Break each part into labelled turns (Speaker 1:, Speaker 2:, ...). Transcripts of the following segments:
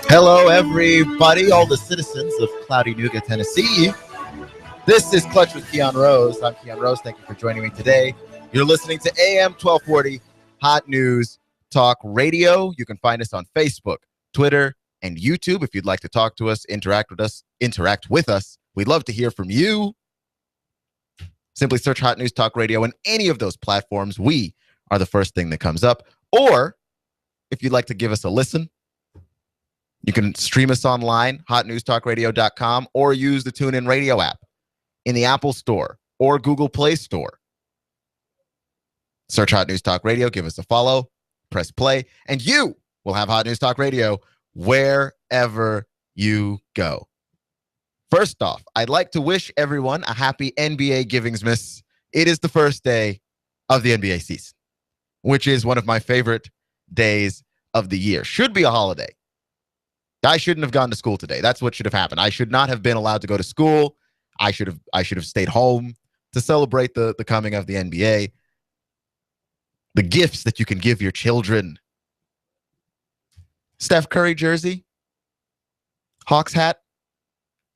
Speaker 1: Hello, everybody, all the citizens of cloudy Chattanooga, Tennessee. This is Clutch with Keon Rose. I'm Keon Rose. Thank you for joining me today. You're listening to AM 1240 Hot News Talk Radio. You can find us on Facebook, Twitter, and YouTube. If you'd like to talk to us, interact with us. We'd love to hear from you. Simply search Hot News Talk Radio on any of those platforms. We are the first thing that comes up. Or if you'd like to give us a listen, you can stream us online, hotnewstalkradio.com, or use the TuneIn Radio app in the Apple Store or Google Play Store. Search Hot News Talk Radio, give us a follow, press play, and you will have Hot News Talk Radio wherever you go. First off, I'd like to wish everyone a happy NBA Givingsmas. It is the first day of the NBA season, which is one of my favorite days of the year. Should be a holiday. I shouldn't have gone to school today. That's what should have happened. I should not have been allowed to go to school. I should have stayed home to celebrate the coming of the NBA. The gifts that you can give your children. Steph Curry jersey. Hawks hat.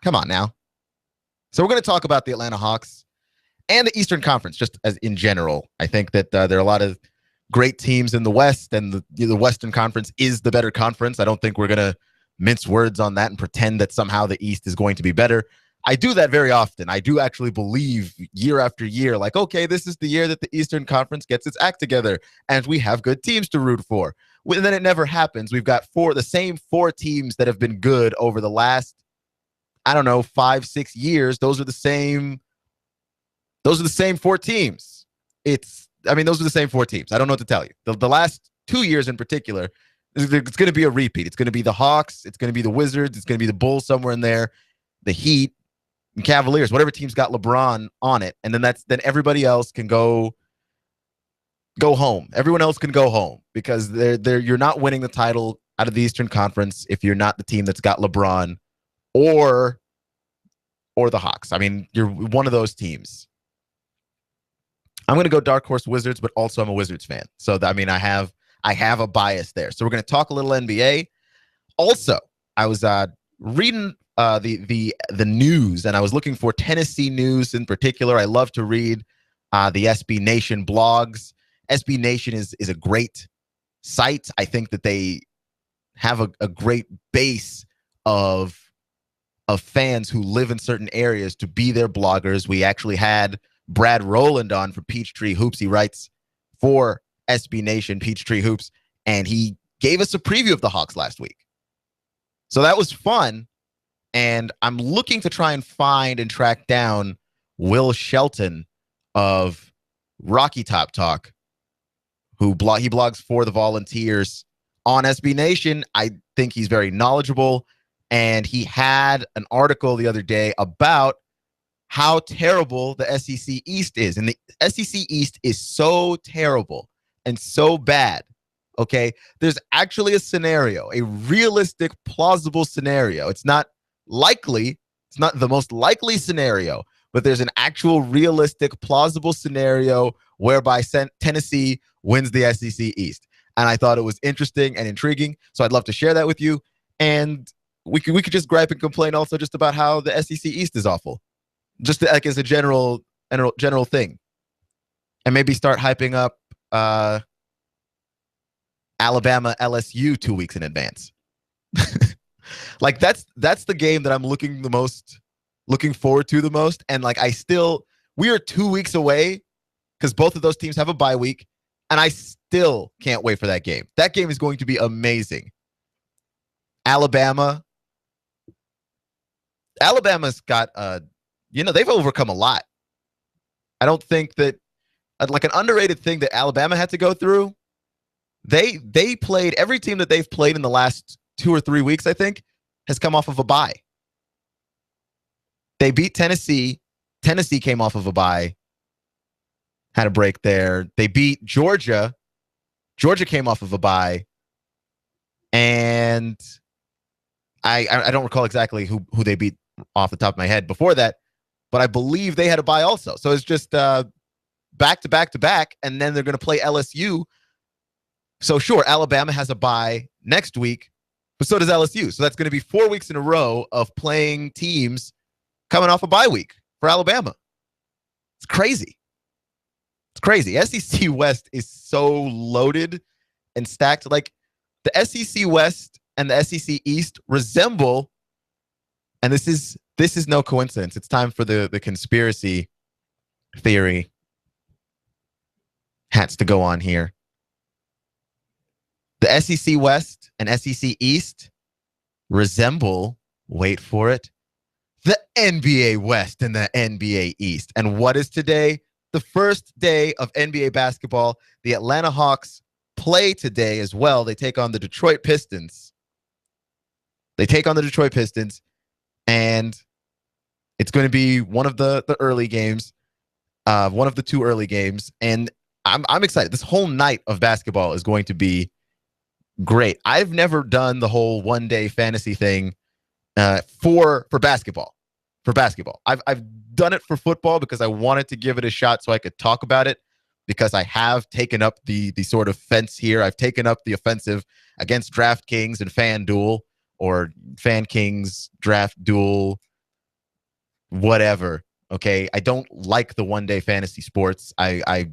Speaker 1: Come on now. So we're going to talk about the Atlanta Hawks and the Eastern Conference just as in general. I think that there are a lot of great teams in the West, and the Western Conference is the better conference. I don't think we're going to mince words on that and pretend that somehow the East is going to be better. I do that very often. I do actually believe year after year, like, okay, this is the year that the Eastern Conference gets its act together and we have good teams to root for. And then it never happens. We've got the same four teams that have been good over the last, 5-6 years. Those are the same four teams. Those are the same four teams. I don't know what to tell you. The last 2 years in particular, it's going to be a repeat. It's going to be the Hawks. It's going to be the Wizards. It's going to be the Bulls somewhere in there, the Heat, and Cavaliers, whatever team's got LeBron on it. And then everybody else can go home. Everyone else can go home because you're not winning the title out of the Eastern Conference if you're not the team that's got LeBron or the Hawks. I mean, you're one of those teams. I'm going to go Dark Horse Wizards, but also I'm a Wizards fan. So, I have a bias there. So we're going to talk a little NBA. Also, I was reading the news, and I was looking for Tennessee news in particular. I love to read the SB Nation blogs. SB Nation is a great site. I think that they have a great base of fans who live in certain areas to be their bloggers. We actually had Brad Rowland on for Peachtree Hoops. He writes for SB Nation, Peachtree Hoops, and he gave us a preview of the Hawks last week. So that was fun, and I'm looking to try and find and track down Will Shelton of Rocky Top Talk, he blogs for the Volunteers on SB Nation. I think he's very knowledgeable, and he had an article the other day about how terrible the SEC East is, and the SEC East is so terrible and so bad, okay? There's actually a scenario, a realistic, plausible scenario. It's not likely. It's not the most likely scenario, but there's an actual realistic, plausible scenario whereby Tennessee wins the SEC East. And I thought it was interesting and intriguing, so I'd love to share that with you. And we could just gripe and complain also just about how the SEC East is awful, just like as a general thing, and maybe start hyping up Alabama LSU 2 weeks in advance. Like that's the game that I'm looking forward to the most. And like we are 2 weeks away because both of those teams have a bye week, and I still can't wait for that game. That game is going to be amazing. Alabama's got they've overcome a lot. I don't think that like an underrated thing that Alabama had to go through. They played every team that they've played in the last 2 or 3 weeks, I think, has come off of a bye. They beat Tennessee. Tennessee came off of a bye, had a break there. They beat Georgia. Georgia came off of a bye. And I don't recall exactly who they beat off the top of my head before that, but I believe they had a bye also. So it's just back to back to back, and then they're going to play LSU. So sure, Alabama has a bye next week, but so does LSU. So that's going to be 4 weeks in a row of playing teams coming off a bye week for Alabama. It's crazy. It's crazy. SEC West is so loaded and stacked. Like the SEC West and the SEC East resemble, and this is no coincidence. It's time for the conspiracy theory hats to go on here. The SEC West and SEC East resemble, wait for it, the NBA West and the NBA East. And what is today? The first day of NBA basketball. The Atlanta Hawks play today as well. They take on the Detroit Pistons. And it's going to be one of the early games, one of the two early games. And I'm excited. This whole night of basketball is going to be great. I've never done the whole one-day fantasy thing for basketball. I've done it for football because I wanted to give it a shot so I could talk about it, because I have taken up the sort of fence here. I've taken up the offensive against DraftKings and FanDuel, or FanKings, Draft Duel, whatever. Okay, I don't like the one-day fantasy sports. I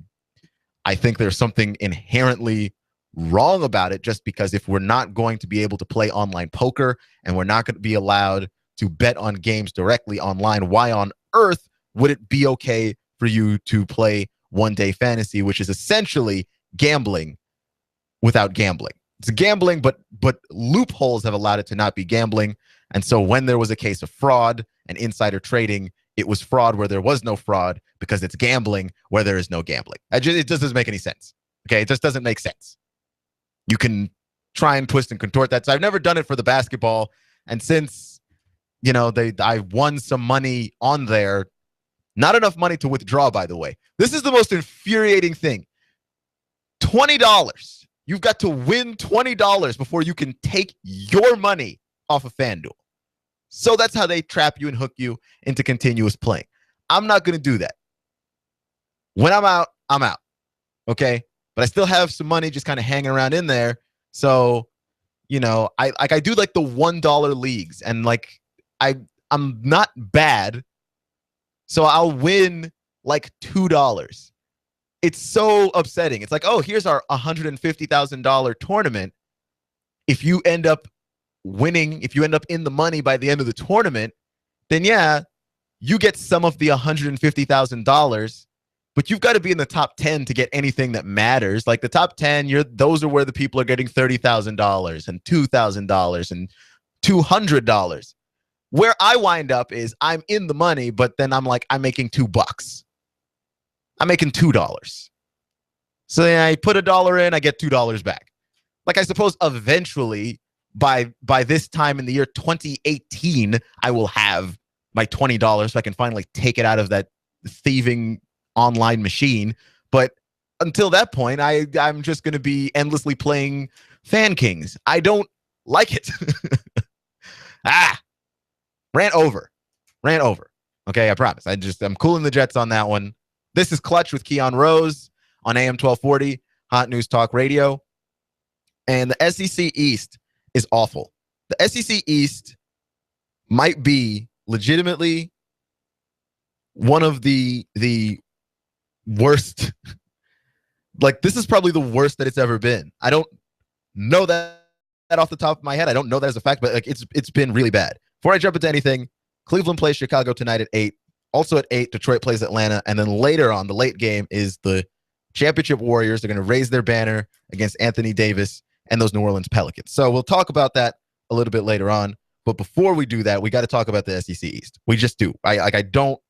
Speaker 1: think there's something inherently wrong about it, just because if we're not going to be able to play online poker and we're not going to be allowed to bet on games directly online, why on earth would it be okay for you to play one-day fantasy, which is essentially gambling without gambling? It's gambling, but loopholes have allowed it to not be gambling. And so when there was a case of fraud and insider trading, it was fraud where there was no fraud, because it's gambling where there is no gambling. It just doesn't make any sense. Okay, it just doesn't make sense. You can try and twist and contort that. So I've never done it for the basketball. And since, I won some money on there, not enough money to withdraw, by the way. This is the most infuriating thing. $20. You've got to win $20 before you can take your money off of FanDuel. So that's how they trap you and hook you into continuous playing. I'm not going to do that. When I'm out, I'm out. Okay? But I still have some money just kind of hanging around in there. So, I do like the $1 leagues, and like I'm not bad. So I'll win like $2. It's so upsetting. It's like, oh, here's our $150,000 tournament. If you end up winning, if you end up in the money by the end of the tournament, then yeah, you get some of the $150,000. But you've got to be in the top 10 to get anything that matters. Like the top 10, those are where the people are getting $30,000 and $2,000 and $200. Where I wind up is I'm in the money, but then I'm making $2. I'm making $2. So then I put $1 in, I get $2 back. Like I suppose eventually by this time in the year 2018, I will have my $20 so I can finally take it out of that thieving online machine. But until that point, I'm just going to be endlessly playing FanKings. I don't like it. Rant over. Okay, I promise. I'm cooling the jets on that one. This is Clutch with Keon Rose on AM 1240, Hot News Talk Radio. And the SEC East is awful. The SEC East might be legitimately one of the worst. Like, this is probably the worst that it's ever been. I don't know that off the top of my head. I don't know that as a fact, but like it's been really bad. Before I jump into anything, Cleveland plays Chicago tonight at 8. Also at 8, Detroit plays Atlanta. And then later on, the late game is the Championship Warriors. They're going to raise their banner against Anthony Davis and those New Orleans Pelicans. So we'll talk about that a little bit later on. But before we do that, we got to talk about the SEC East. We just do. I don't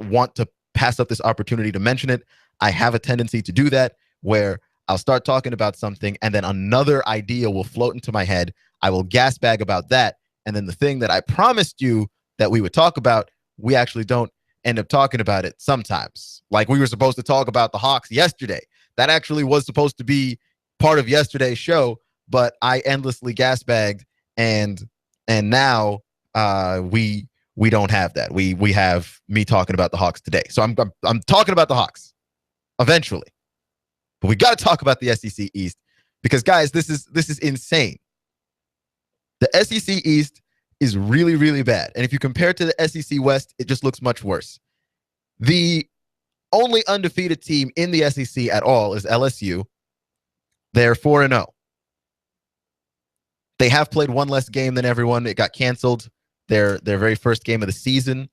Speaker 1: want to pass up this opportunity to mention it. I have a tendency to do that, where I'll start talking about something and then another idea will float into my head. I will gas bag about that. And then the thing that I promised you that we would talk about, we actually don't end up talking about it sometimes. Like we were supposed to talk about the Hawks yesterday. That actually was supposed to be part of yesterday's show, but I endlessly gas bagged, and now we we don't have that. We have me talking about the Hawks today. So I'm talking about the Hawks eventually. But we got to talk about the SEC East because, guys, this is insane. The SEC East is really, really bad. And if you compare it to the SEC West, it just looks much worse. The only undefeated team in the SEC at all is LSU. They're 4-0. They have played one less game than everyone. It got canceled. Their very first game of the season.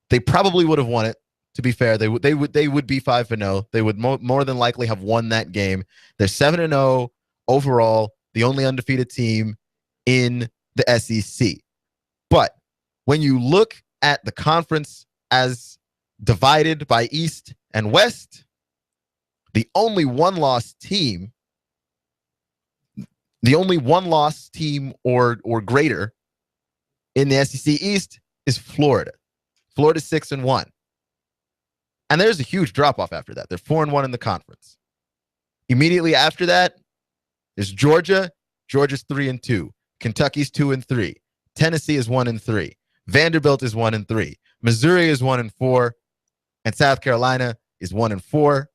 Speaker 1: They probably would have won it. To be fair, they would be 5-0. They would more than likely have won that game. They're 7-0 overall, the only undefeated team in the SEC. But when you look at the conference as divided by East and West, the only one-loss team or greater in the SEC East is Florida. Florida's 6-1. And there's a huge drop-off after that. They're 4-1 in the conference. Immediately after that, there's Georgia. Georgia's 3-2. Kentucky's 2-3. Tennessee is 1-3. Vanderbilt is 1-3. Missouri is 1-4. And South Carolina is 1-4.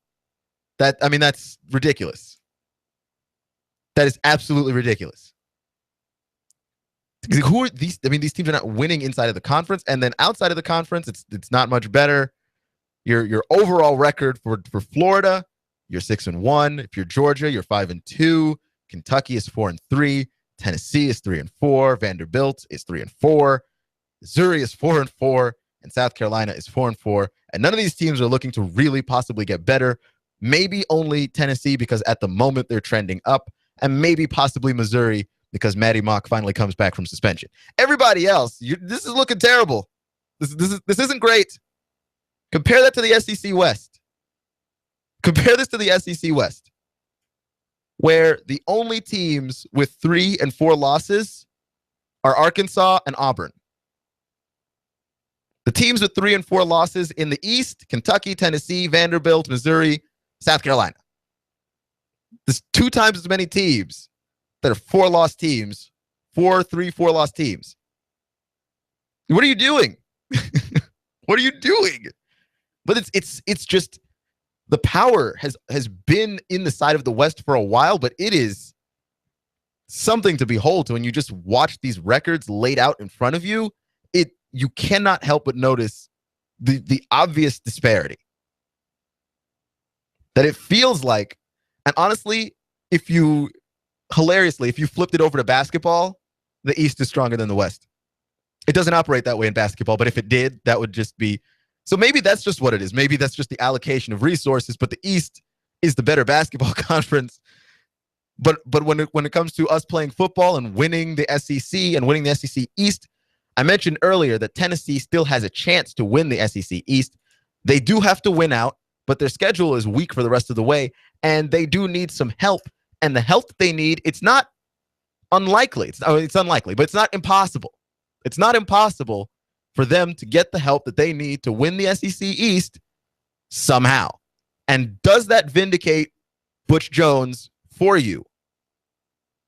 Speaker 1: That's ridiculous. That is absolutely ridiculous. Who are these? These teams are not winning inside of the conference, and then outside of the conference, it's not much better. Your overall record for Florida, you're 6-1. If you're Georgia, you're 5-2. Kentucky is 4-3. Tennessee is 3-4. Vanderbilt is 3-4. Missouri is 4-4, and South Carolina is 4-4. And none of these teams are looking to really possibly get better. Maybe only Tennessee because at the moment they're trending up, and maybe possibly Missouri because Matty Mock finally comes back from suspension. Everybody else, this is looking terrible. This isn't great. Compare that to the SEC West. Compare this to the SEC West, where the only teams with 3 and 4 losses are Arkansas and Auburn. The teams with 3 and 4 losses in the East, Kentucky, Tennessee, Vanderbilt, Missouri, South Carolina. There's 2 times as many teams that are 4-loss teams, 4-3-4-loss teams. What are you doing? What are you doing? But it's just the power has been in the side of the West for a while, but it is something to behold to when you just watch these records laid out in front of you. You cannot help but notice the obvious disparity. That it feels like, and honestly, if you flipped it over to basketball, the East is stronger than the West. It doesn't operate that way in basketball, but if it did, that would just be... So maybe that's just what it is. Maybe that's just the allocation of resources, but the East is the better basketball conference. But when it comes to us playing football and winning the SEC and winning the SEC East, I mentioned earlier that Tennessee still has a chance to win the SEC East. They do have to win out, but their schedule is weak for the rest of the way, and they do need some help. And the help that they need, it's not unlikely. It's unlikely, but it's not impossible. It's not impossible for them to get the help that they need to win the SEC East somehow. And does that vindicate Butch Jones for you?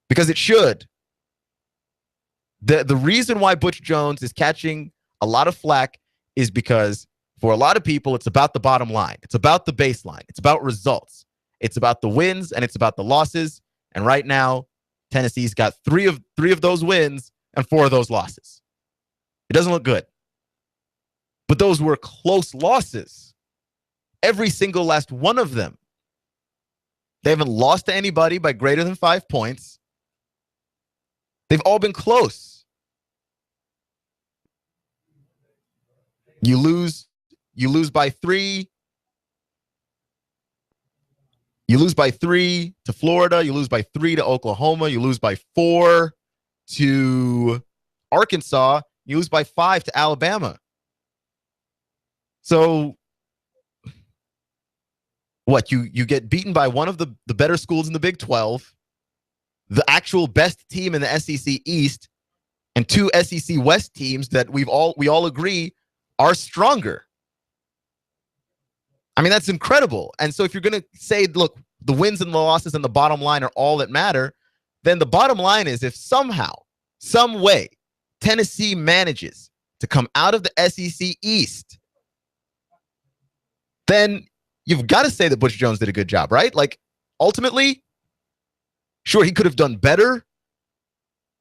Speaker 1: Because it should. The reason why Butch Jones is catching a lot of flack is because for a lot of people, it's about the bottom line. It's about the baseline. It's about results. It's about the wins and it's about the losses. And right now, Tennessee's got three of those wins and 4 of those losses. It doesn't look good. But those were close losses. Every single last one of them. They haven't lost to anybody by greater than 5 points. They've all been close. You lose by 3. You lose by 3 to Florida. You lose by 3 to Oklahoma. You lose by 4 to Arkansas. You lose by 5 to Alabama. So what? You get beaten by one of the better schools in the Big 12, the actual best team in the SEC East, and 2 SEC West teams that we all agree are stronger. I mean, that's incredible. And so if you're going to say, look, the wins and the losses and the bottom line are all that matter, then the bottom line is if somehow, some way, Tennessee manages to come out of the SEC East, then you've got to say that Butch Jones did a good job, right? Like, ultimately, sure, he could have done better,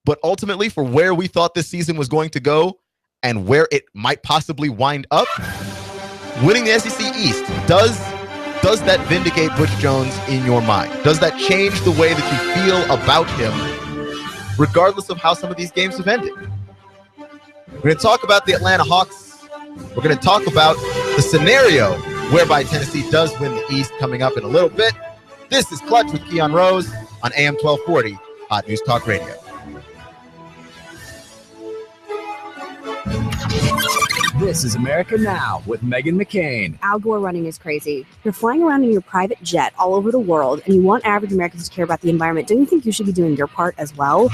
Speaker 1: but ultimately, for where we thought this season was going to go and where it might possibly wind up, winning the SEC East, does that vindicate Butch Jones in your mind? Does that change the way that you feel about him, regardless of how some of these games have ended? We're going to talk about the Atlanta Hawks. We're going to talk about the scenario whereby Tennessee does win the East coming up in a little bit. This is Clutch with Keon Rose on AM 1240, Hot News Talk Radio.
Speaker 2: This is America Now with Meghan McCain.
Speaker 3: Al Gore running is crazy. You're flying around in your private jet all over the world, and you want average Americans to care about the environment. Don't you think you should be doing your part as well?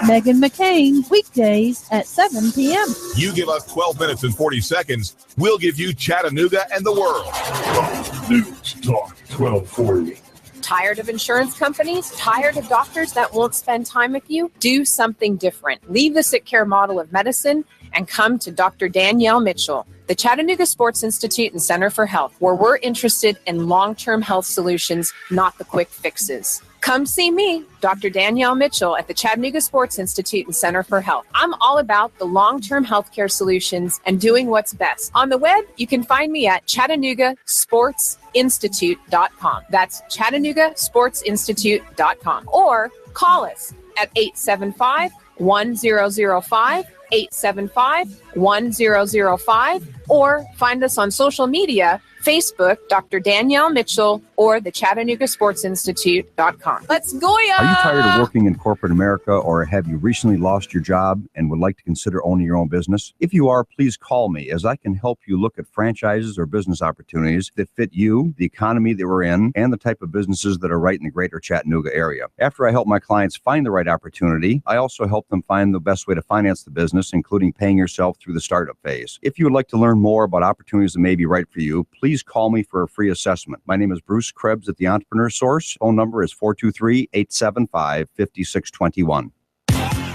Speaker 4: Meghan McCain, weekdays at 7 p.m.
Speaker 5: You give us 12 minutes and 40 seconds, we'll give you Chattanooga and the world.
Speaker 6: News Talk 1240.
Speaker 7: Tired of insurance companies? Tired of doctors that won't spend time with you? Do something different. Leave the sick care model of medicine and come to Dr. Danielle Mitchell, the Chattanooga Sports Institute and Center for Health, where we're interested in long-term health solutions, not the quick fixes. Come see me, Dr. Danielle Mitchell, at the Chattanooga Sports Institute and Center for Health. I'm all about the long-term healthcare solutions and doing what's best. On the web, you can find me at ChattanoogaSportsInstitute.com. That's ChattanoogaSportsInstitute.com. Or call us at 875-1005, 875-1005, or find us on social media, Facebook, Dr. Danielle Mitchell, or the ChattanoogaSportsInstitute.com. Let's go, ya!
Speaker 8: Are you tired of working in corporate America, or have you recently lost your job and would like to consider owning your own business? If you are, please call me, as I can help you look at franchises or business opportunities that fit you, the economy that we're in, and the type of businesses that are right in the greater Chattanooga area. After I help my clients find the right opportunity, I also help them find the best way to finance the business, including paying yourself through the startup phase. If you would like to learn more about opportunities that may be right for you, please call me for a free assessment. My name is Bruce Krebs at the Entrepreneur Source. Phone number is 423-875-5621.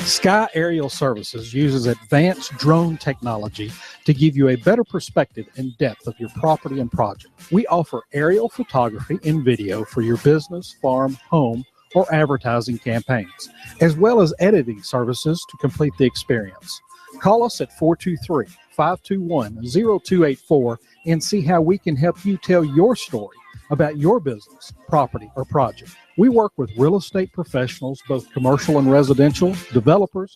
Speaker 9: Sky Aerial Services uses advanced drone technology to give you a better perspective and depth of your property and project. We offer aerial photography and video for your business, farm, home, or advertising campaigns, as well as editing services to complete the experience. Call us at 423-521-0284 and see how we can help you tell your story about your business, property, or project. We work with real estate professionals, both commercial and residential, developers,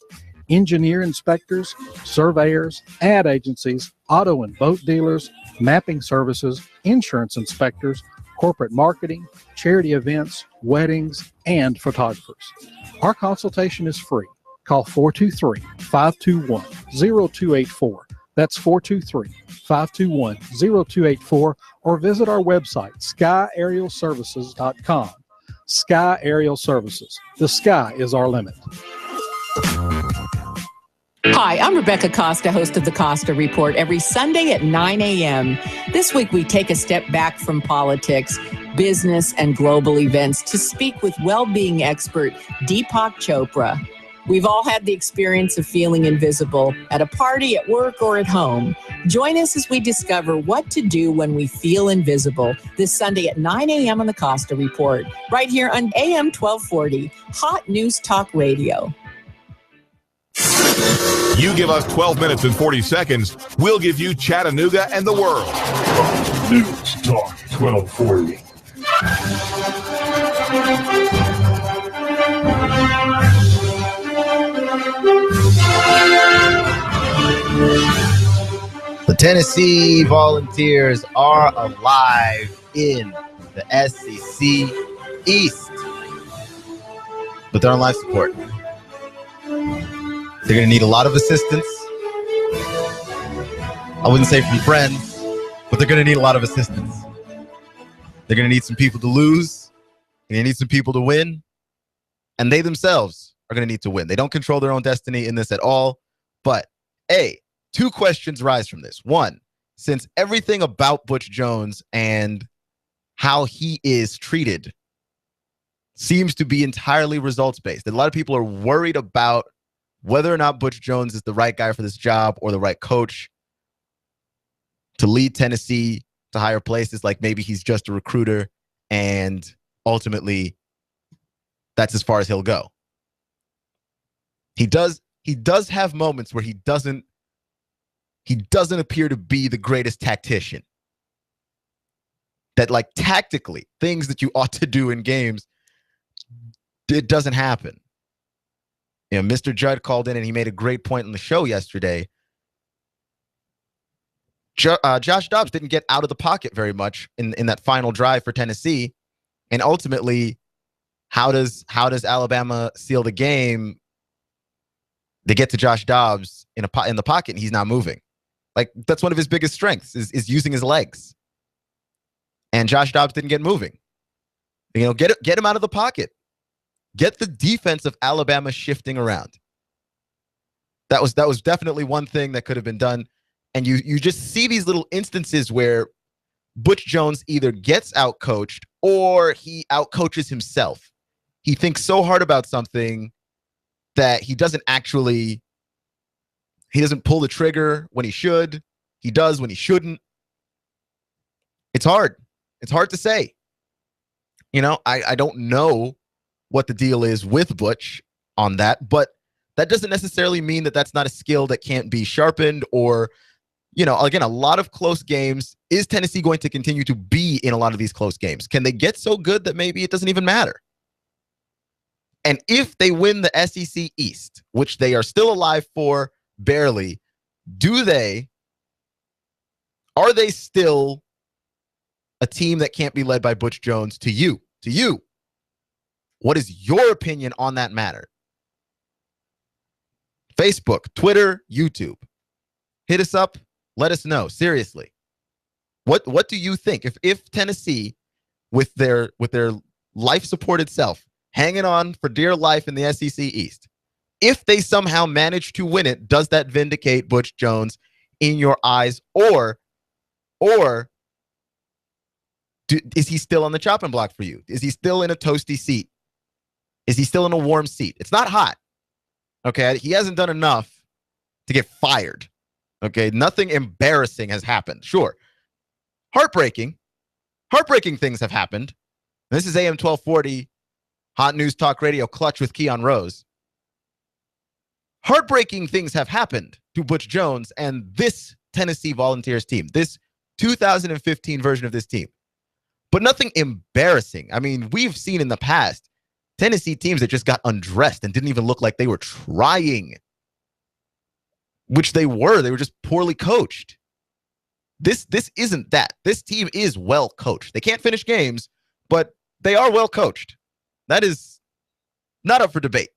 Speaker 9: engineer inspectors, surveyors, ad agencies, auto and boat dealers, mapping services, insurance inspectors, corporate marketing, charity events, weddings, and photographers. Our consultation is free. Call 423-521-0284. That's 423-521-0284, or visit our website, skyaerialservices.com. Sky Aerial Services. The sky is our limit.
Speaker 10: Hi, I'm Rebecca Costa, host of the Costa Report, every Sunday at 9 a.m. This week, we take a step back from politics, business, and global events to speak with well-being expert Deepak Chopra. We've all had the experience of feeling invisible at a party, at work, or at home. Join us as we discover what to do when we feel invisible this Sunday at 9 a.m. on the Costa Report, right here on AM 1240, Hot News Talk Radio.
Speaker 5: You give us 12 minutes and 40 seconds, we'll give you Chattanooga and the world.
Speaker 6: News Talk 1240.
Speaker 1: The Tennessee Volunteers are alive in the SEC East, but they're on life support. They're going to need a lot of assistance. I wouldn't say from friends, but they're going to need a lot of assistance. They're going to need some people to lose. They're going to need some people to win. And they themselves are going to need to win. They don't control their own destiny in this at all. But, two questions rise from this. One, since everything about Butch Jones and how he is treated seems to be entirely results-based, a lot of people are worried about whether or not Butch Jones is the right guy for this job or the right coach to lead Tennessee to higher places. Like maybe he's just a recruiter and ultimately that's as far as he'll go. He does have moments where he doesn't appear to be the greatest tactician. That like tactically, things that you ought to do in games, it doesn't happen. You know, Mr. Judd called in and he made a great point in the show yesterday. Josh Dobbs didn't get out of the pocket very much in that final drive for Tennessee. And ultimately, how does Alabama seal the game? They get to Josh Dobbs in the pocket and he's not moving. Like that's one of his biggest strengths is using his legs. And Josh Dobbs didn't get moving. You know, get him out of the pocket. Get the defense of Alabama shifting around. That was definitely one thing that could have been done. And you just see these little instances where Butch Jones either gets outcoached or he outcoaches himself. He thinks so hard about something that he doesn't pull the trigger when he should. He does when he shouldn't. It's hard. It's hard to say. You know, I don't know what the deal is with Butch on that, but that doesn't necessarily mean that that's not a skill that can't be sharpened or, you know, again, a lot of close games. Is Tennessee going to continue to be in a lot of these close games? Can they get so good that maybe it doesn't even matter? And if they win the SEC East, which they are still alive for barely, are they still a team that can't be led by Butch Jones to you? What is your opinion on that matter? Facebook, Twitter, YouTube. Hit us up. Let us know. Seriously. What do you think? If Tennessee, with their life-supported self, hanging on for dear life in the SEC East, if they somehow manage to win it, does that vindicate Butch Jones in your eyes? Or is he still on the chopping block for you? Is he still in a toasty seat? Is he still in a warm seat? It's not hot. Okay, he hasn't done enough to get fired. Okay, nothing embarrassing has happened. Sure. Heartbreaking things have happened. This is AM 1240, Hot News Talk Radio, Clutch with Keon Rose. Heartbreaking things have happened to Butch Jones and this Tennessee Volunteers team, this 2015 version of this team. But nothing embarrassing. I mean, we've seen in the past Tennessee teams that just got undressed and didn't even look like they were trying, which they were. They were just poorly coached. This isn't that. This team is well coached. They can't finish games, but they are well coached. That is not up for debate.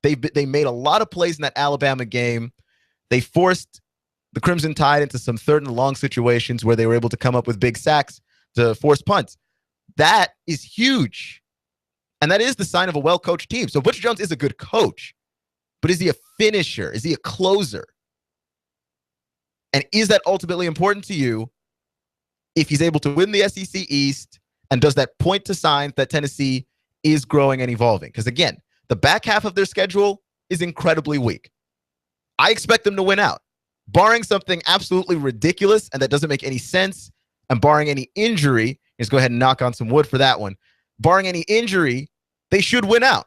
Speaker 1: They made a lot of plays in that Alabama game. They forced the Crimson Tide into some third and long situations where they were able to come up with big sacks to force punts. That is huge. And that is the sign of a well-coached team. So Butch Jones is a good coach, but is he a finisher? Is he a closer? And is that ultimately important to you if he's able to win the SEC East? And does that point to signs that Tennessee is growing and evolving? Because again, the back half of their schedule is incredibly weak. I expect them to win out. Barring something absolutely ridiculous and that doesn't make any sense, and barring any injury, let's go ahead and knock on some wood for that one. Barring any injury, they should win out.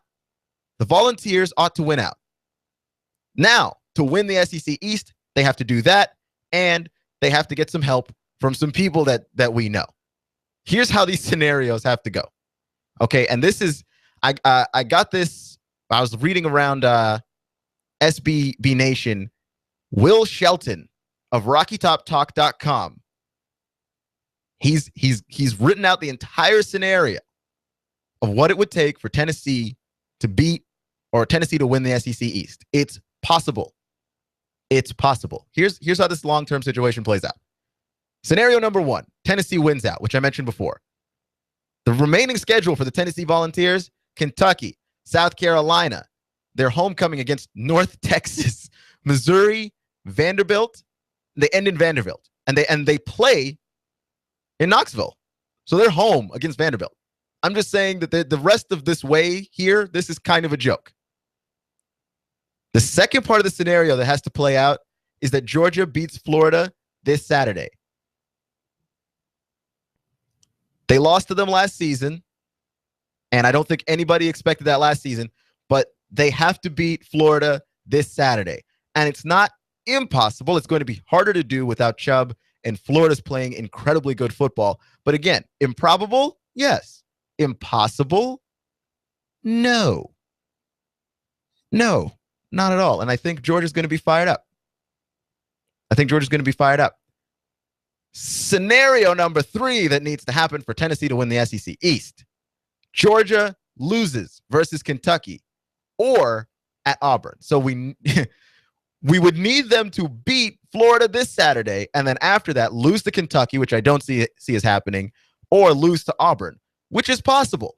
Speaker 1: The Volunteers ought to win out. Now, to win the SEC East, they have to do that, and they have to get some help from some people that we know. Here's how these scenarios have to go. Okay, and this is, I got this, I was reading around SBB Nation. Will Shelton of RockyTopTalk.com, he's written out the entire scenario of what it would take for Tennessee to beat or Tennessee to win the SEC East. It's possible. It's possible. Here's how this long-term situation plays out. Scenario number 1, Tennessee wins out, which I mentioned before. The remaining schedule for the Tennessee Volunteers, Kentucky, South Carolina, their homecoming against North Texas, Missouri, Vanderbilt. They end in Vanderbilt, and they play in Knoxville. So they're home against Vanderbilt. I'm just saying that the rest of this way here, this is kind of a joke. The second part of the scenario that has to play out is that Georgia beats Florida this Saturday. They lost to them last season, and I don't think anybody expected that last season, but they have to beat Florida this Saturday. And it's not impossible. It's going to be harder to do without Chubb, and Florida's playing incredibly good football. But again, improbable? Yes. Impossible? No. No, not at all. And I think Georgia's going to be fired up. Scenario number 3 that needs to happen for Tennessee to win the SEC East. Georgia loses versus Kentucky or at Auburn. So we would need them to beat Florida this Saturday, and then after that, lose to Kentucky, which I don't see as happening, or lose to Auburn, which is possible.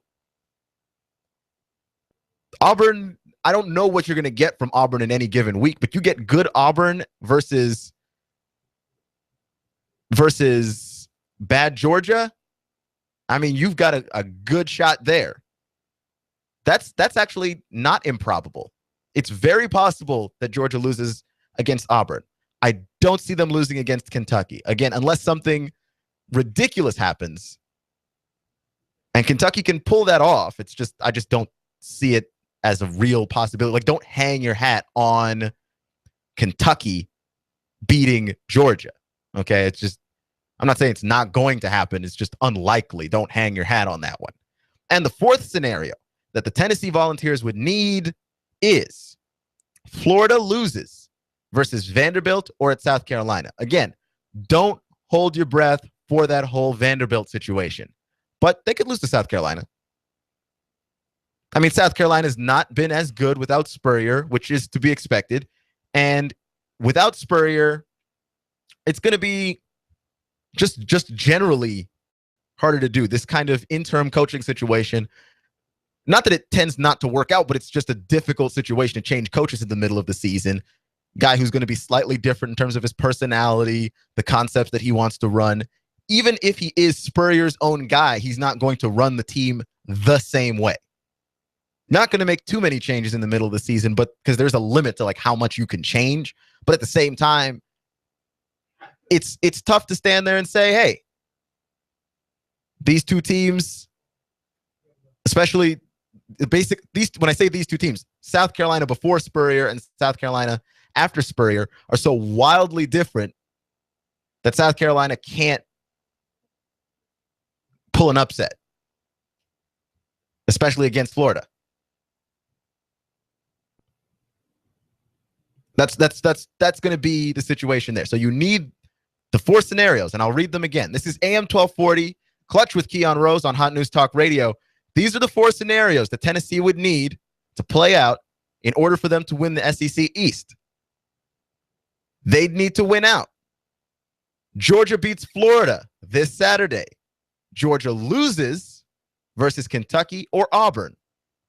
Speaker 1: Auburn, I don't know what you're going to get from Auburn in any given week, but you get good Auburn versus bad Georgia. I mean, you've got a good shot there. That's actually not improbable. It's very possible that Georgia loses against Auburn. I don't see them losing against Kentucky. Again, unless something ridiculous happens. And Kentucky can pull that off. I just don't see it as a real possibility. Like, don't hang your hat on Kentucky beating Georgia. Okay? I'm not saying it's not going to happen. It's just unlikely. Don't hang your hat on that one. And the fourth scenario that the Tennessee Volunteers would need is Florida loses versus Vanderbilt or at South Carolina. Again, don't hold your breath for that whole Vanderbilt situation. But they could lose to South Carolina. I mean, South Carolina's not been as good without Spurrier, which is to be expected. And without Spurrier, it's going to be just generally harder to do. This kind of interim coaching situation, not that it tends not to work out, but it's just a difficult situation to change coaches in the middle of the season. Guy who's going to be slightly different in terms of his personality, the concepts that he wants to run. Even if he is Spurrier's own guy, he's not going to run the team the same way. Not going to make too many changes in the middle of the season, but because there's a limit to like how much you can change. But at the same time, it's tough to stand there and say, hey, these two teams, especially when I say these two teams, South Carolina before Spurrier and South Carolina after Spurrier are so wildly different that South Carolina can't pull an upset, especially against Florida. That's going to be the situation there. So you need the 4 scenarios, and I'll read them again. This is AM 1240, Clutch with Keon Rose on Hot News Talk Radio. These are the 4 scenarios that Tennessee would need to play out in order for them to win the SEC East. They'd need to win out. Georgia beats Florida this Saturday. Georgia loses versus Kentucky or Auburn.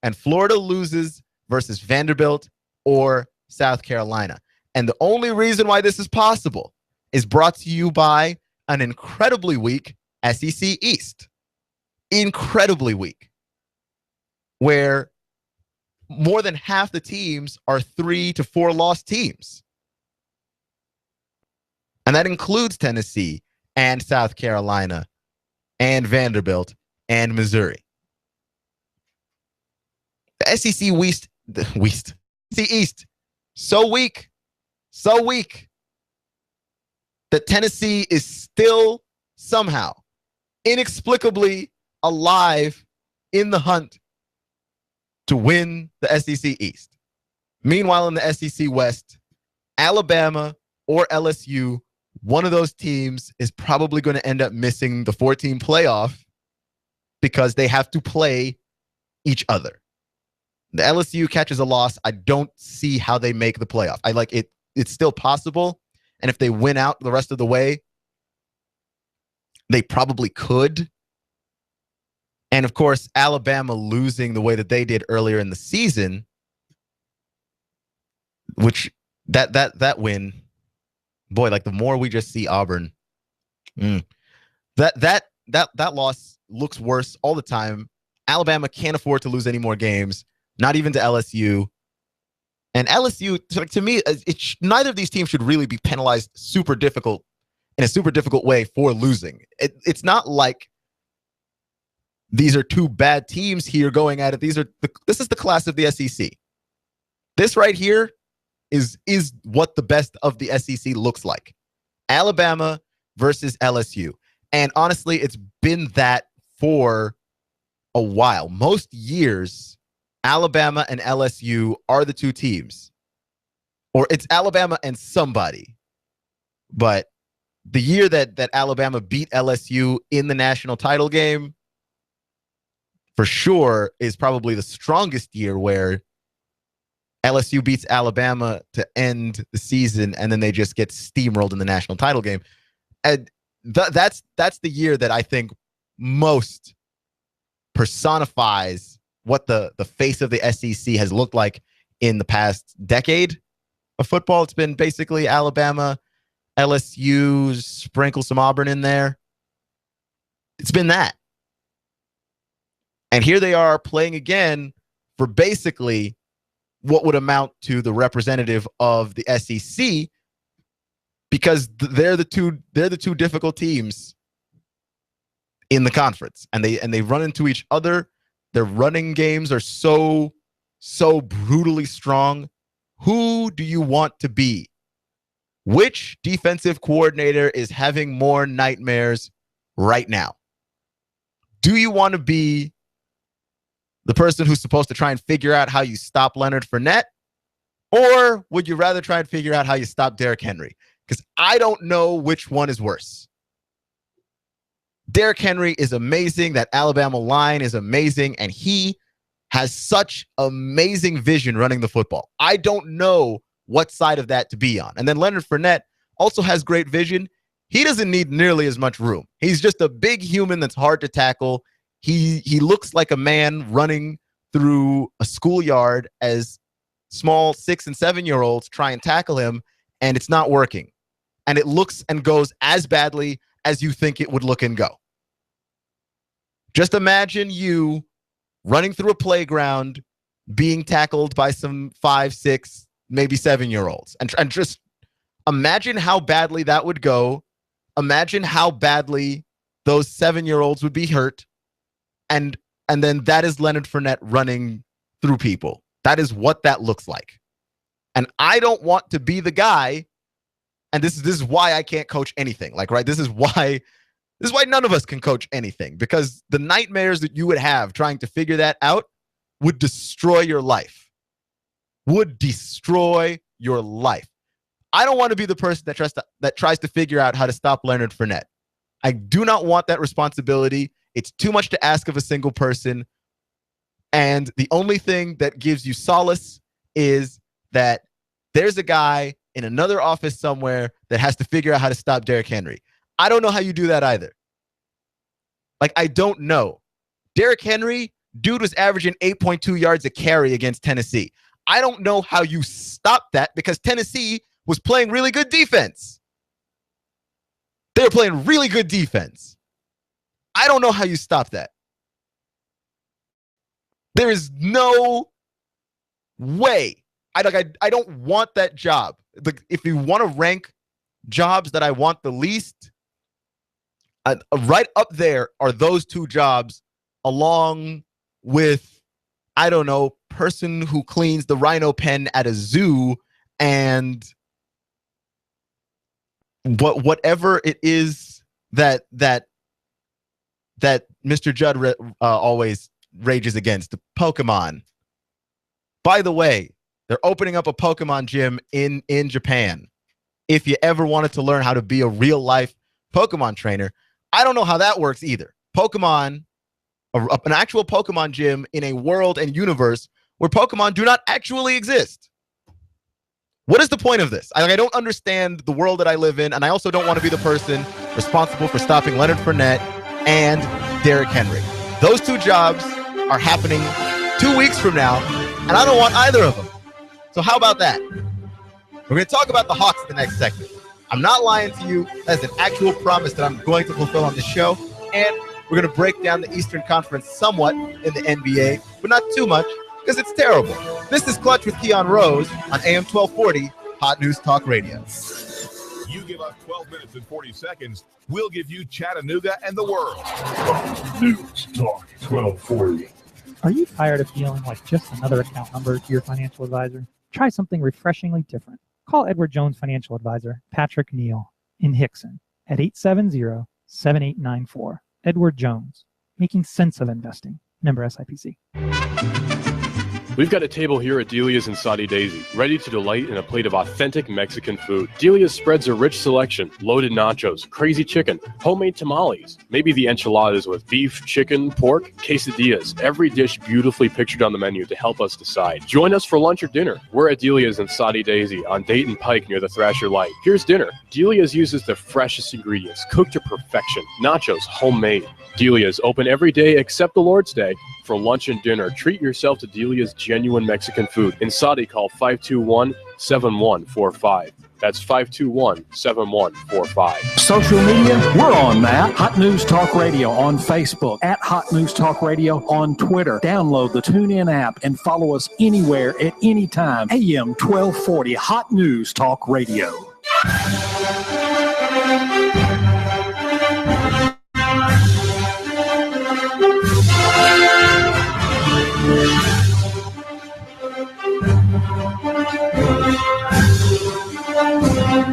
Speaker 1: And Florida loses versus Vanderbilt or South Carolina. And the only reason why this is possible is brought to you by an incredibly weak SEC East. Incredibly weak. Where more than half the teams are 3 to 4 loss teams. And that includes Tennessee and South Carolina and Vanderbilt and Missouri. The SEC East, so weak that Tennessee is still somehow inexplicably alive in the hunt to win the SEC East. Meanwhile, in the SEC West, Alabama or LSU, one of those teams is probably going to end up missing the 4-team playoff because they have to play each other. The LSU catches a loss. I don't see how they make the playoff. I like it. It's still possible. And if they win out the rest of the way, they probably could. And of course, Alabama losing the way that they did earlier in the season, which that win, boy, like the more we just see Auburn, that loss looks worse all the time. Alabama can't afford to lose any more games, not even to LSU. And LSU, to me, neither of these teams should really be penalized in a super difficult way for losing. It's not like these are two bad teams here going at it. This is the class of the SEC. This right here is what the best of the SEC looks like. Alabama versus LSU. And honestly, it's been that for a while. Most years, Alabama and LSU are the two teams. Or it's Alabama and somebody. But the year that Alabama beat LSU in the national title game, for sure, is probably the strongest year where LSU beats Alabama to end the season, and then they just get steamrolled in the national title game. And that's the year that I think most personifies what the face of the SEC has looked like in the past decade of football. It's been basically Alabama, LSU, sprinkle some Auburn in there. It's been that. And here they are playing again for basically what would amount to the representative of the SEC, because they're the two difficult teams in the conference, and they run into each other. Their running games are so brutally strong. Who do you want to be? Which defensive coordinator is having more nightmares right now? Do you want to be the person who's supposed to try and figure out how you stop Leonard Fournette? Or would you rather try and figure out how you stop Derrick Henry? Because I don't know which one is worse. Derrick Henry is amazing. That Alabama line is amazing. And he has such amazing vision running the football. I don't know what side of that to be on. And then Leonard Fournette also has great vision. He doesn't need nearly as much room. He's just a big human that's hard to tackle. He looks like a man running through a schoolyard as small 6- and 7-year-olds try and tackle him, and it's not working. And it looks and goes as badly as you think it would look and go. Just imagine you running through a playground, being tackled by some 5, 6, maybe 7-year-olds. And just imagine how badly that would go. Imagine how badly those 7-year-olds would be hurt. And then that is Leonard Fournette running through people. That is what that looks like. And I don't want to be the guy. And this is why I can't coach anything. This is why none of us can coach anything, because the nightmares that you would have trying to figure that out would destroy your life. Would destroy your life. I don't want to be the person that tries to figure out how to stop Leonard Fournette. I do not want that responsibility. It's too much to ask of a single person. And the only thing that gives you solace is that there's a guy in another office somewhere that has to figure out how to stop Derrick Henry. I don't know how you do that either. I don't know. Derrick Henry, dude was averaging 8.2 yards a carry against Tennessee. I don't know how you stop that, because Tennessee was playing really good defense. They were playing really good defense. I don't know how you stop that. There is no way. I don't want that job. If you want to rank jobs that I want the least, right up there are those two jobs, along with, I don't know, person who cleans the rhino pen at a zoo, and whatever it is that Mr. Judd always rages against, the Pokemon. By the way, they're opening up a Pokemon gym in Japan. If you ever wanted to learn how to be a real life Pokemon trainer, I don't know how that works either. Pokemon, an actual Pokemon gym in a world and universe where Pokemon do not actually exist. What is the point of this? I don't understand the world that I live in, and I also don't want to be the person responsible for stopping Leonard Fournette and Derrick Henry. Those two jobs are happening 2 weeks from now, and I don't want either of them. So how about that? We're going to talk about the Hawks in the next segment. I'm not lying to you. That's an actual promise that I'm going to fulfill on the show. And we're going to break down the Eastern Conference somewhat in the NBA, but not too much, because it's terrible. This is Clutch with Keon Rose on AM 1240, Hot News Talk Radio.
Speaker 5: You give us 12 minutes and 40 seconds, we'll give you Chattanooga and the world.
Speaker 6: News Talk 1240.
Speaker 11: Are you tired of feeling like just another account number to your financial advisor? Try something refreshingly different. Call Edward Jones Financial Advisor Patrick Neal in Hickson at 870-7894. Edward Jones, making sense of investing. Member SIPC.
Speaker 12: We've got a table here at Delia's in Saudi Daisy, ready to delight in a plate of authentic Mexican food. Delia's spreads a rich selection: loaded nachos, crazy chicken, homemade tamales, maybe the enchiladas with beef, chicken, pork, quesadillas. Every dish beautifully pictured on the menu to help us decide. Join us for lunch or dinner. We're at Delia's in Saudi Daisy on Dayton Pike near the Thrasher Light. Here's dinner. Delia's uses the freshest ingredients, cooked to perfection. Nachos, homemade. Delia's open every day except the Lord's Day. For lunch and dinner, treat yourself to Delia's genuine Mexican food. In Saudi, call 521-7145. That's 521-7145.
Speaker 9: Social media, we're on that. Hot News Talk Radio on Facebook, at Hot News Talk Radio on Twitter. Download the TuneIn app and follow us anywhere at any time. AM 1240, Hot News Talk Radio.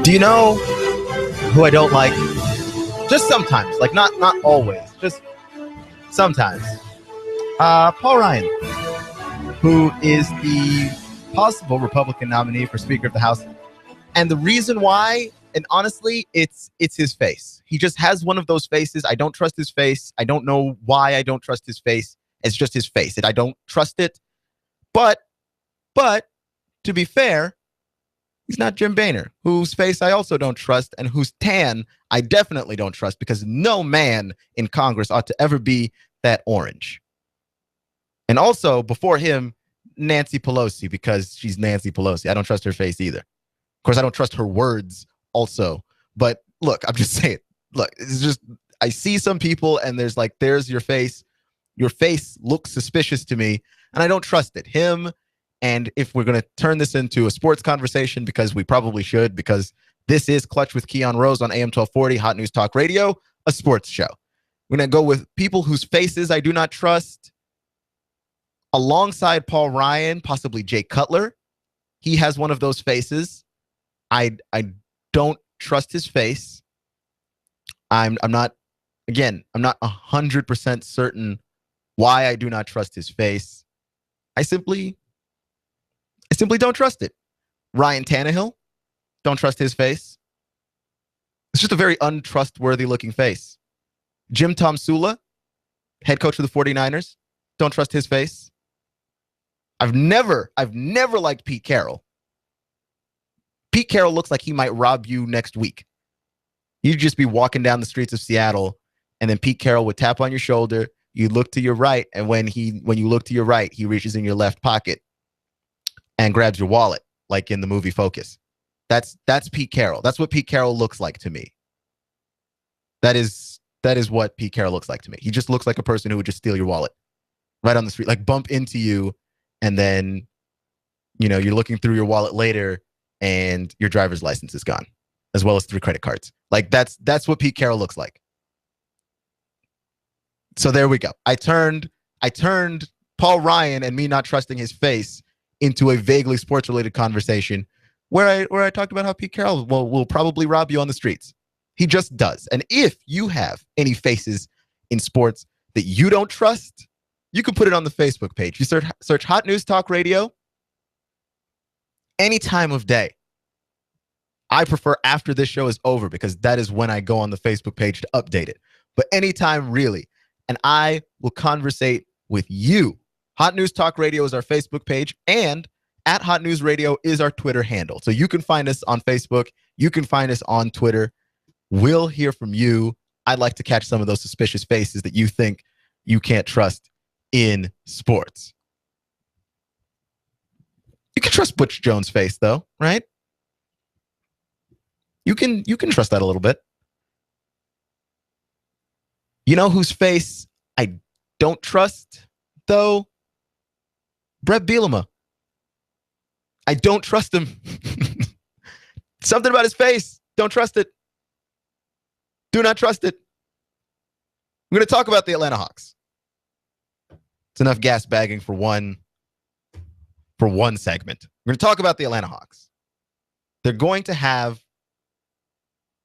Speaker 1: Do you know who I don't like? Just sometimes, like not always, just sometimes. Paul Ryan, who is the possible Republican nominee for Speaker of the House. And the reason why, and honestly, it's his face. He just has one of those faces. I don't trust his face. I don't know why I don't trust his face. It's just his face. I don't trust it. But to be fair, he's not Jim Boehner, whose face I also don't trust and whose tan I definitely don't trust, because no man in Congress ought to ever be that orange. And also, before him, Nancy Pelosi, because she's Nancy Pelosi. I don't trust her face either. Of course, I don't trust her words also. But look, I'm just saying, look, it's just, I see some people and there's your face. Your face looks suspicious to me, and I don't trust it. Him. And if we're going to turn this into a sports conversation, because we probably should, because this is Clutch with Keon Rose on AM 1240, Hot News Talk Radio, a sports show. We're going to go with people whose faces I do not trust. Alongside Paul Ryan, possibly Jay Cutler. He has one of those faces. I don't trust his face. I'm not 100% certain why I do not trust his face. I simply don't trust it. Ryan Tannehill, don't trust his face. It's just a very untrustworthy looking face. Jim Tomsula, head coach of the 49ers, don't trust his face. I've never liked Pete Carroll. Pete Carroll looks like he might rob you next week. You'd just be walking down the streets of Seattle, and then Pete Carroll would tap on your shoulder. You look to your right, and when you look to your right, he reaches in your left pocket and grabs your wallet, like in the movie Focus. That's Pete Carroll. That's what Pete Carroll looks like to me. That is what Pete Carroll looks like to me. He just looks like a person who would just steal your wallet right on the street, like bump into you, and then, you're looking through your wallet later, and your driver's license is gone, as well as 3 credit cards. Like that's what Pete Carroll looks like. So there we go. I turned Paul Ryan and me not trusting his face into a vaguely sports-related conversation where I talked about how Pete Carroll will probably rob you on the streets. He just does. And if you have any faces in sports that you don't trust, you can put it on the Facebook page. You search Hot News Talk Radio any time of day. I prefer after this show is over, because that is when I go on the Facebook page to update it. But anytime, really. And I will conversate with you. Hot News Talk Radio is our Facebook page, and at Hot News Radio is our Twitter handle. So you can find us on Facebook. You can find us on Twitter. We'll hear from you. I'd like to catch some of those suspicious faces that you think you can't trust in sports. You can trust Butch Jones' face, though, right? You can trust that a little bit. You know whose face I don't trust, though? Brett Bielema. I don't trust him. Something about his face. Don't trust it. Do not trust it. I'm going to talk about the Atlanta Hawks. It's enough gas bagging for one segment. We're going to talk about the Atlanta Hawks. They're going to have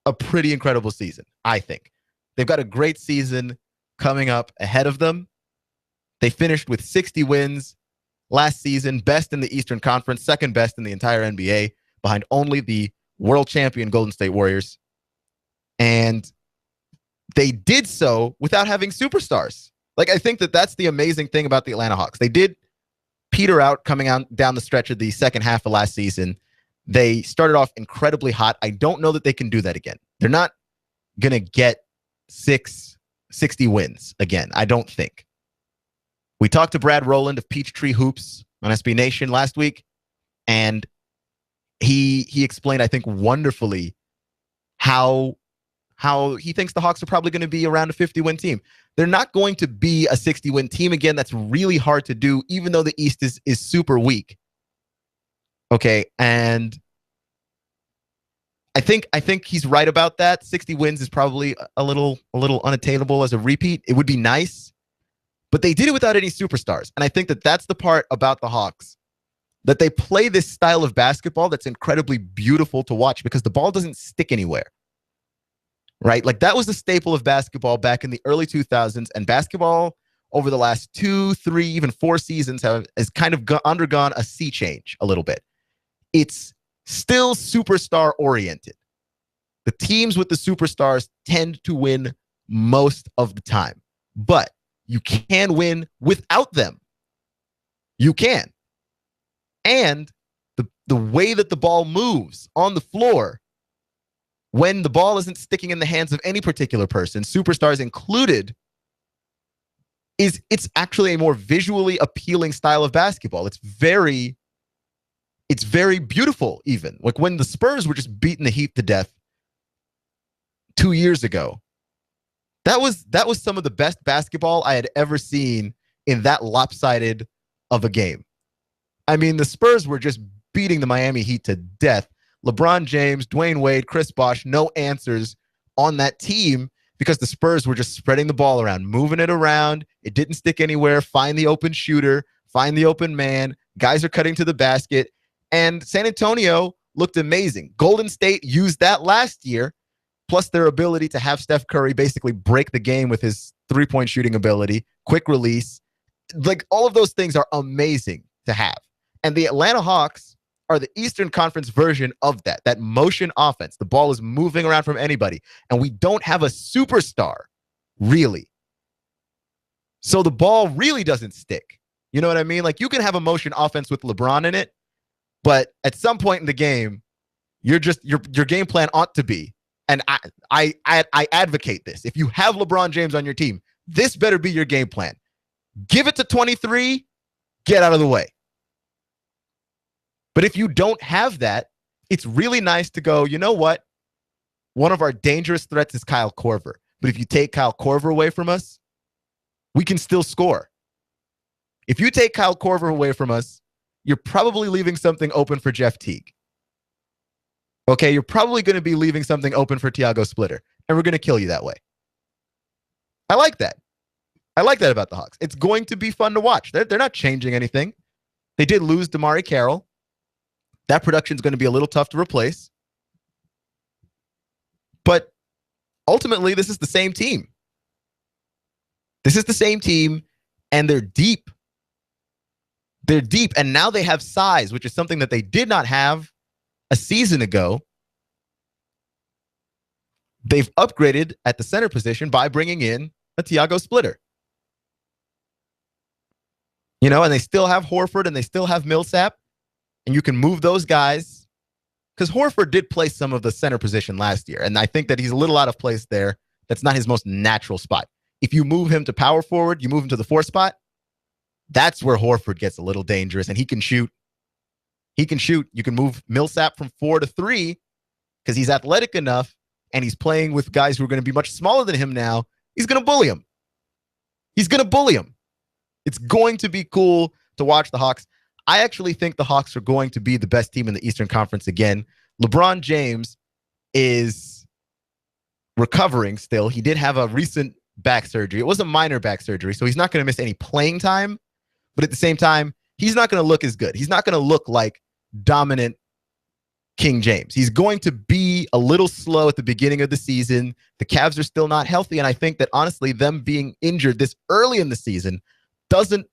Speaker 1: a pretty incredible season, I think. They've got a great season coming up ahead of them. They finished with 60 wins last season, best in the Eastern Conference, second best in the entire NBA, behind only the world champion Golden State Warriors. And they did so without having superstars. Like, I think that that's the amazing thing about the Atlanta Hawks. They did peter out coming out down the stretch of the second half of last season. They started off incredibly hot. I don't know that they can do that again. They're not going to get 60 wins again, I don't think. We talked to Brad Rowland of Peachtree Hoops on SB Nation last week, and he explained, I think, wonderfully how he thinks the Hawks are probably going to be around a 50-win team. They're not going to be a 60-win team again. That's really hard to do, even though the East is super weak. Okay, and I think he's right about that. 60 wins is probably a little unattainable as a repeat. It would be nice, but they did it without any superstars. And I think that that's the part about the Hawks, that they play this style of basketball that's incredibly beautiful to watch because the ball doesn't stick anywhere. Right? Like, that was the staple of basketball back in the early 2000s, and basketball over the last 2, 3, even 4 seasons has kind of undergone a sea change a little bit. It's still superstar oriented. The teams with the superstars tend to win most of the time, but you can win without them. You can. And the way that the ball moves on the floor, when the ball isn't sticking in the hands of any particular person, superstars included, it's actually a more visually appealing style of basketball. It's very beautiful, even. Like, when the Spurs were just beating the Heat to death 2 years ago, that was some of the best basketball I had ever seen in that lopsided of a game. I mean, the Spurs were just beating the Miami Heat to death. LeBron James, Dwayne Wade, Chris Bosh, no answers on that team because the Spurs were just spreading the ball around, moving it around. It didn't stick anywhere. Find the open shooter, find the open man. Guys are cutting to the basket. And San Antonio looked amazing. Golden State used that last year, plus their ability to have Steph Curry basically break the game with his three-point shooting ability, quick release. Like, all of those things are amazing to have. And the Atlanta Hawks are the Eastern Conference version of that motion offense. The ball is moving around from anybody, and we don't have a superstar, really. So the ball really doesn't stick. You know what I mean? Like, you can have a motion offense with LeBron in it, but at some point in the game, your game plan ought to be, and I advocate this. If you have LeBron James on your team, this better be your game plan. Give it to 23, get out of the way. But if you don't have that, it's really nice to go, you know what? One of our dangerous threats is Kyle Korver. But if you take Kyle Korver away from us, we can still score. If you take Kyle Korver away from us, you're probably leaving something open for Jeff Teague. Okay, you're probably going to be leaving something open for Tiago Splitter, and we're going to kill you that way. I like that. I like that about the Hawks. It's going to be fun to watch. They're not changing anything. They did lose Damari Carroll. That production is going to be a little tough to replace. But ultimately, this is the same team. This is the same team, and they're deep. They're deep, and now they have size, which is something that they did not have a season ago. They've upgraded at the center position by bringing in a Tiago Splitter. You know, and they still have Horford, and they still have Millsap. And you can move those guys, because Horford did play some of the center position last year. And I think that he's a little out of place there. That's not his most natural spot. If you move him to power forward, you move him to the 4 spot, that's where Horford gets a little dangerous, and he can shoot. He can shoot. You can move Millsap from 4 to 3 because he's athletic enough, and he's playing with guys who are going to be much smaller than him now. He's going to bully him. He's going to bully him. It's going to be cool to watch the Hawks. I actually think the Hawks are going to be the best team in the Eastern Conference again. LeBron James is recovering still. He did have a recent back surgery. It was a minor back surgery, so he's not going to miss any playing time. But at the same time, he's not going to look as good. He's not going to look like dominant King James. He's going to be a little slow at the beginning of the season. The Cavs are still not healthy, and I think that honestly, them being injured this early in the season doesn't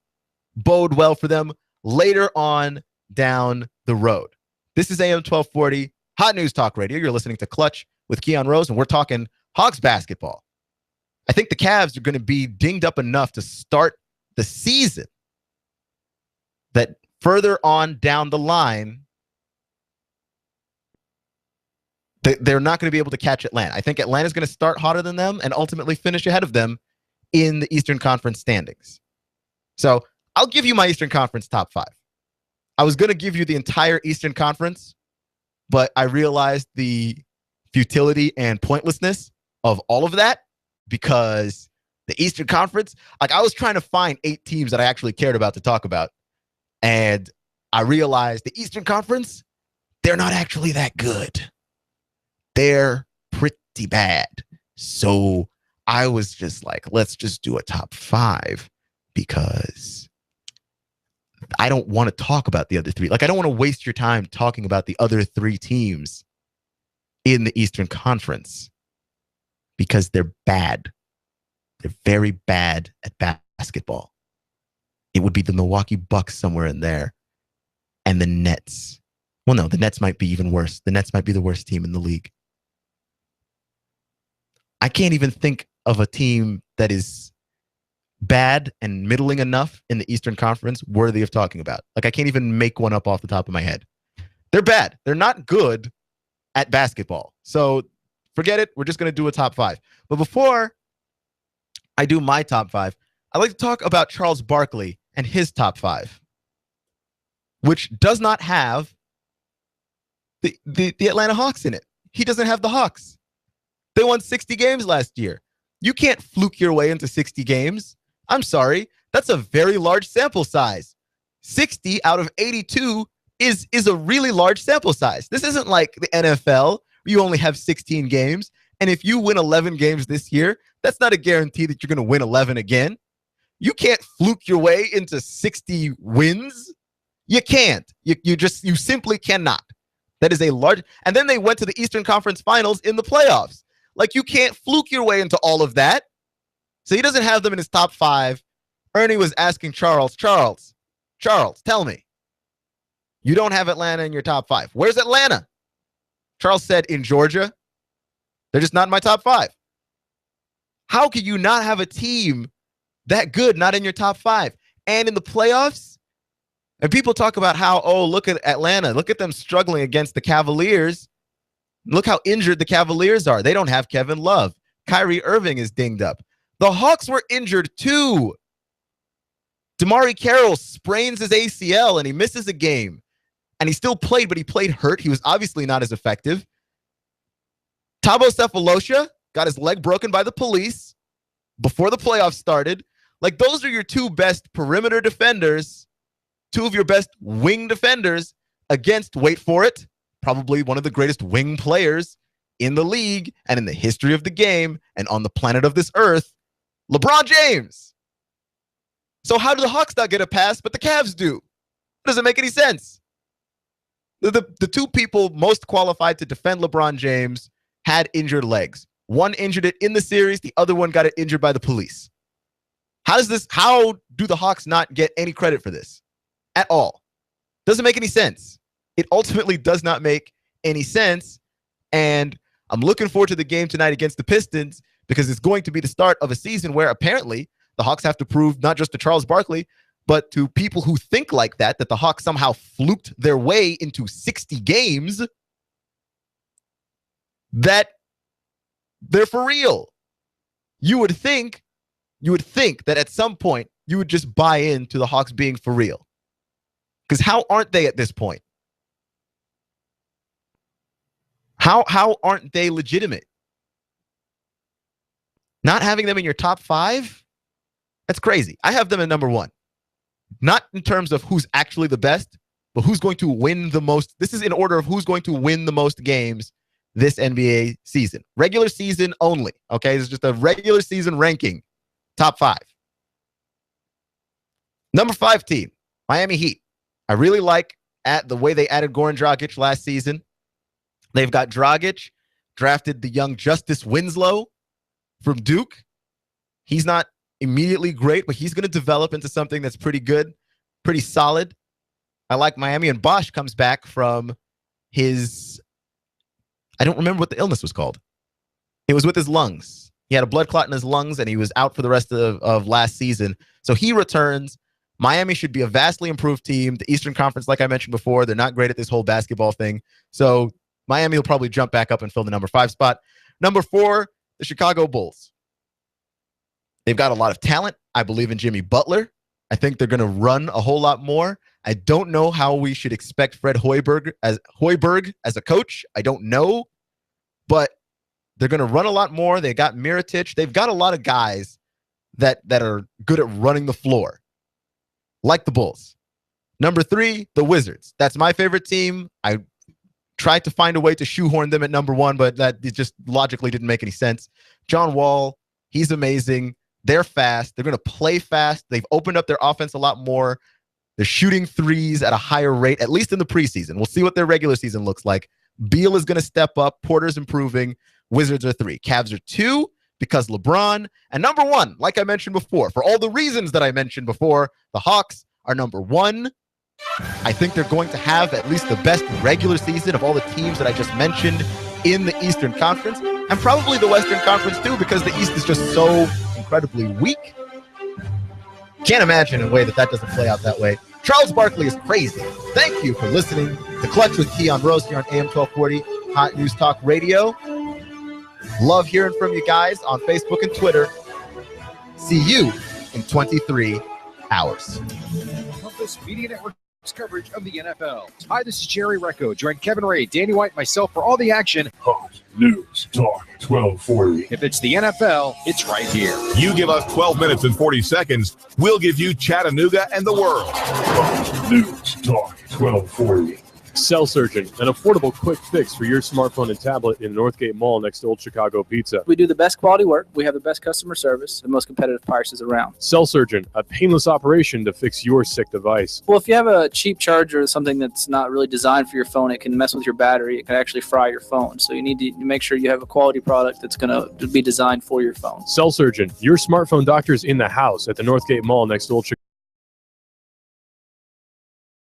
Speaker 1: bode well for them later on down the road. This is AM 1240, Hot News Talk Radio. You're listening to Clutch with Keon Rose, and we're talking Hawks basketball. I think the Cavs are going to be dinged up enough to start the season that further on down the line, they're not going to be able to catch Atlanta. I think Atlanta's going to start hotter than them and ultimately finish ahead of them in the Eastern Conference standings. So I'll give you my Eastern Conference top 5. I was going to give you the entire Eastern Conference, but I realized the futility and pointlessness of all of that because the Eastern Conference, like I was trying to find 8 teams that I actually cared about to talk about. And I realized the Eastern Conference, they're not actually that good. They're pretty bad. So I was just like, let's just do a top 5 because I don't want to talk about the other 3. Like, I don't want to waste your time talking about the other 3 teams in the Eastern Conference because they're bad. They're very bad at basketball. It would be the Milwaukee Bucks somewhere in there and the Nets. Well, no, the Nets might be even worse. The Nets might be the worst team in the league. I can't even think of a team that is bad and middling enough in the Eastern Conference worthy of talking about. Like, I can't even make one up off the top of my head. They're bad. They're not good at basketball. So forget it. We're just going to do a top 5. But before I do my top 5, I'd like to talk about Charles Barkley and his top 5, which does not have the Atlanta Hawks in it. He doesn't have the Hawks. They won 60 games last year. You can't fluke your way into 60 games. I'm sorry. That's a very large sample size. 60 out of 82 is a really large sample size. This isn't like the NFL where you only have 16 games. And if you win 11 games this year, that's not a guarantee that you're going to win 11 again. You can't fluke your way into 60 wins. You can't. You simply cannot. That is a large. And then they went to the Eastern Conference Finals in the playoffs. Like, you can't fluke your way into all of that. So he doesn't have them in his top 5. Ernie was asking Charles, tell me. You don't have Atlanta in your top 5. Where's Atlanta? Charles said, in Georgia. They're just not in my top 5. How can you not have a team that good not in your top 5? And in the playoffs? And people talk about how, oh, look at Atlanta. Look at them struggling against the Cavaliers. Look how injured the Cavaliers are. They don't have Kevin Love. Kyrie Irving is dinged up. The Hawks were injured too. DeMarre Carroll sprains his ACL and he misses a game. And he still played, but he played hurt. He was obviously not as effective. Thabo Sefolosha got his leg broken by the police before the playoffs started. Like, those are your 2 best perimeter defenders, 2 of your best wing defenders against, wait for it, probably one of the greatest wing players in the league and in the history of the game and on the planet of this earth, LeBron James. So how do the Hawks not get a pass, but the Cavs do? It doesn't make any sense. The 2 people most qualified to defend LeBron James had injured legs. One injured it in the series. The other one got it injured by the police. How do the Hawks not get any credit for this at all? Doesn't make any sense. It ultimately does not make any sense. And I'm looking forward to the game tonight against the Pistons because it's going to be the start of a season where apparently the Hawks have to prove not just to Charles Barkley, but to people who think like that the Hawks somehow fluked their way into 60 games, that they're for real. You would think that at some point you would just buy into the Hawks being for real. Because how aren't they at this point? How aren't they legitimate? Not having them in your top 5? That's crazy. I have them at number 1. Not in terms of who's actually the best, but who's going to win the most. This is in order of who's going to win the most games this NBA season. Regular season only, okay? It's just a regular season ranking. Top 5. Number 5 team, Miami Heat. I really like the way they added Goran Dragic last season. They've got Dragic, drafted the young Justice Winslow from Duke. He's not immediately great, but he's going to develop into something that's pretty good, pretty solid. I like Miami, and Bosch comes back from his, I don't remember what the illness was called. It was with his lungs. He had a blood clot in his lungs, and he was out for the rest of last season. So he returns. Miami should be a vastly improved team. The Eastern Conference, like I mentioned before, they're not great at this whole basketball thing. So Miami will probably jump back up and fill the number 5 spot. Number 4, the Chicago Bulls. They've got a lot of talent. I believe in Jimmy Butler. I think they're going to run a whole lot more. I don't know how we should expect Fred Hoiberg as a coach. I don't know. But they're going to run a lot more. They got Mirotic. They've got a lot of guys that are good at running the floor, like the Bulls. Number 3, the Wizards. That's my favorite team. I tried to find a way to shoehorn them at number 1, but that just logically didn't make any sense. John Wall, he's amazing. They're fast. They're going to play fast. They've opened up their offense a lot more. They're shooting threes at a higher rate, at least in the preseason. We'll see what their regular season looks like. Beal is going to step up. Porter's improving. Wizards are 3. Cavs are 2 because LeBron. And number 1, like I mentioned before, for all the reasons that I mentioned before, the Hawks are number 1. I think they're going to have at least the best regular season of all the teams that I just mentioned in the Eastern Conference, and probably the Western Conference too, because the East is just so incredibly weak. Can't imagine a way that doesn't play out that way. Charles Barkley is crazy. Thank you for listening to Clutch with Keon Rose here on AM 1240 Hot News Talk Radio. Love hearing from you guys on Facebook and Twitter. See you in 23 hours.
Speaker 13: Compass Media Network's coverage of the NFL. Hi, this is Jerry Recco. Join Kevin Ray, Danny White, and myself for all the action.
Speaker 6: Hot News Talk 1240.
Speaker 13: If it's the NFL, it's right here.
Speaker 5: You give us 12 minutes and 40 seconds, we'll give you Chattanooga and the world.
Speaker 6: Hot News Talk 1240.
Speaker 12: Cell Surgeon, an affordable quick fix for your smartphone and tablet in Northgate Mall next to Old Chicago Pizza.
Speaker 14: We do the best quality work. We have the best customer service, the most competitive prices around.
Speaker 12: Cell Surgeon, a painless operation to fix your sick device.
Speaker 14: Well, if you have a cheap charger or something that's not really designed for your phone, it can mess with your battery. It can actually fry your phone. So you need to make sure you have a quality product that's going to be designed for your phone.
Speaker 12: Cell Surgeon, your smartphone doctor's in the house at the Northgate Mall next to Old Chicago